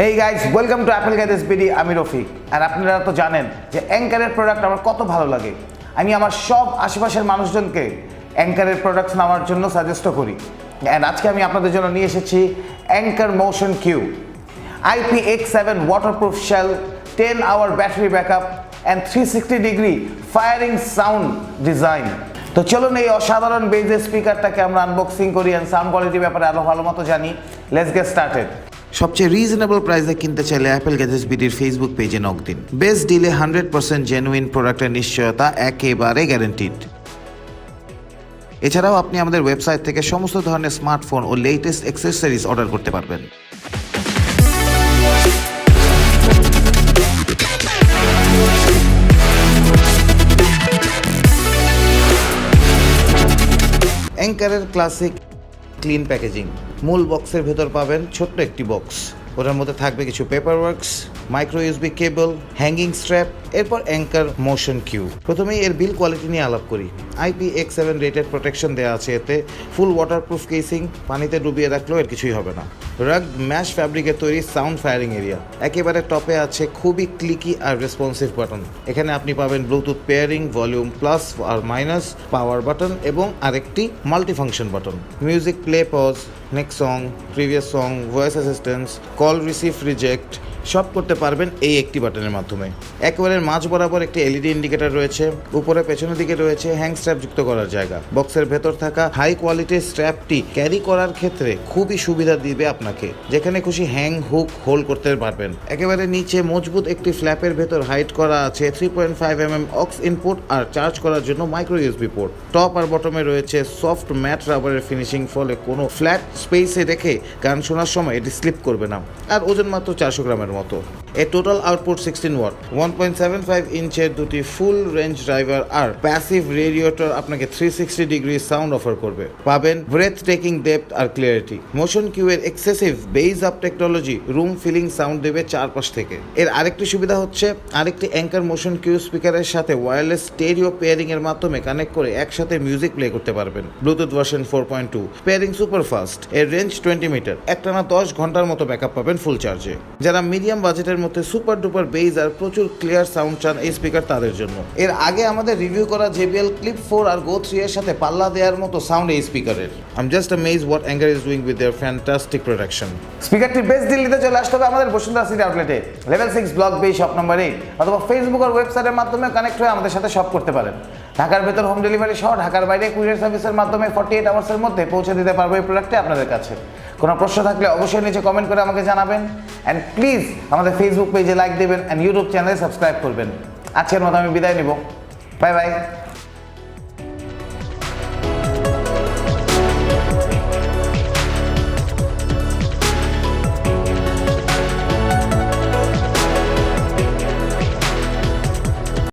এই guys, welcome to Apple gadgets BD. আমি রফিক। আর আপনারা তো জানেন যে অ্যাঙ্কারের প্রোডাক্ট আমার কত ভালো লাগে। আমি আমার সব আশেপাশের মানুষজনকে অ্যাঙ্কারের প্রোডাক্টস নেওয়ার জন্য সাজেস্টও করি। অ্যান্ড আজকে আমি আপনাদের জন্য নিয়ে এসেছি Anker Motion Q IPX7 waterproof shell, 10-hour battery backup and 360 degree firing sound design. তো চলুন এই অসাধারণ বেজের স্পিকারটাকে আমরা আনবক্সিং করি অ্যান্ড সাউন্ড কোয়ালিটির ব্যাপারে আরও ভালো মতো জানি। Let's get started. সবচেয়ে রিজনেবল প্রাইসে কিনতে চাইলে অ্যাপল গ্যাজেটস বিডির ফেসবুক পেজে নক দিন। বেস্ট ডিলে 100% জেনুইন প্রোডাক্টের নিশ্চয়তা একেবারে গ্যারান্টিড। এছাড়াও আপনি আমাদের ওয়েবসাইট থেকে সমস্ত ধরনের স্মার্টফোন ও লেটেস্ট অ্যাক্সেসরিজ অর্ডার করতে পারবেন। অ্যাঙ্কারের ক্লাসিক ক্লিন প্যাকেজিং। মূল বক্সের ভেতর পাবেন ছোট্ট একটি বক্স, ওটার মধ্যে থাকবে কিছু পেপার ওয়ার্কস, মাইক্রো ইউএসবি কেবল, হ্যাঙ্গিং স্ট্র্যাপ, এরপর অ্যাঙ্কার মোশন কিউ। প্রথমেই এর বিল কোয়ালিটি নিয়ে আলাপ করি। IPX7 রেটেড প্রোটেকশন দেওয়া আছে এতে। ফুল ওয়াটারপ্রুফ কেসিং, পানিতে ডুবিয়ে রাখলেও এর কিছুই হবে না। রাগ ম্যাশ ফ্যাব্রিকের তৈরি সাউন্ড ফায়ারিং এরিয়া। একেবারে টপে আছে খুবই ক্লিকি আর রেসপন্সিভ বাটন। এখানে আপনি পাবেন ব্লুটুথ পেয়ারিং, ভলিউম প্লাস আর মাইনাস, পাওয়ার বাটন এবং আরেকটি multifunction button. Music play, pause, next song, previous song, voice assistance, call receive, reject সব করতে পারবেন এই একটি বাটনের মাধ্যমে। একেবারে মাঝ বরাবর একটি এলইডি ইন্ডিকেটর রয়েছে। উপরে পেছনের দিকে রয়েছে হ্যাং স্ট্র্যাপ যুক্ত করার জায়গা। বক্সের ভেতর থাকা হাই কোয়ালিটির স্ট্র্যাপটি ক্যারি করার ক্ষেত্রে খুবই সুবিধা দিবে আপনাকে। যেখানে খুশি হ্যাং হুক হোল্ড করতে পারবেন। একেবারে নিচে মজবুত একটি ফ্ল্যাপের ভেতর হাইড করা আছে 3.5mm অক্স ইনপুট আর চার্জ করার জন্য মাইক্রো ইউএসবি পোর্ট। টপ আর বটমে রয়েছে সফট ম্যাট রাবারের ফিনিশিং, ফলে কোনো ফ্ল্যাট স্পেসে রেখে গান শোনার সময় এটি স্লিপ করবে না। আর ওজন মাত্র 400 গ্রামের মতো। এর টোটাল আউটপুট 16 ওয়াট। 1.75 ইঞ্চের দুটি ফুল রেঞ্জ ড্রাইভার আর প্যাসিভ রেডিয়েটর আপনাকে 360 ডিগ্রি সাউন্ড অফার করবে। পাবেন ব্রেথ টেকিং ডেপথ আর ক্লিয়ারিটি। মোশন কিউ এর excessive bass up technology room filling sound দেবে চারপাশ থেকে। এর আরেকটি সুবিধা হচ্ছে আরেকটি অ্যাঙ্কার মোশন কিউ স্পিকারের সাথে ওয়্যারলেস স্টেরিও পেয়ারিং এর মাধ্যমে কানেক্ট করে একসাথে মিউজিক প্লে করতে পারবেন। Bluetooth version 4.2, pairing super fast. এর রেঞ্জ 20 মিটার। একটানা 10 ঘন্টার মতো ব্যাকআপ পাবেন ফুল চার্জে। যারা মিডিয়াম বাজেটের মধ্যে সুপার ডুপার বেজ আর প্রচুর ক্লিয়ার সাউন্ড চান এই স্পিকার তাদের জন্য। এর আগে আমাদের রিভিউ করা JBL Clip 4 আর Go 3 এর সাথে পাল্লা দেওয়ার মতো সাউন্ড এই স্পিকারের। I'm just amazed what Anker is doing with their fantastic production. স্পিকারটি বেস্ট দিল্লিতে চলে আসতে হবে আমাদের বসুন্ধরা সিটি আউটলেটে, level 6 block B, shop number 8, অথবা ফেসবুক আর ওয়েবসাইটের মাধ্যমে কানেক্ট হয়ে আমাদের সাথে শপ করতে পারেন। ঢাকার ভেতর হোম ডেলিভারি সহ ঢাকার বাইরে কুরিয়ার সার্ভিসের মাধ্যমে 48 আওয়ার্সের মধ্যে পৌঁছে দিতে পারবো এই প্রোডাক্টটি আপনাদের কাছে। কোনো প্রশ্ন থাকলে অবশ্যই নিচে কমেন্ট করে আমাকে জানাবেন। অ্যান্ড প্লিজ আমাদের ফেসবুক পেজে লাইক দেবেন অ্যান্ড ইউটিউব চ্যানেলে সাবস্ক্রাইব করবেন। আজকের মতো আমি বিদায় নিব। Bye bye.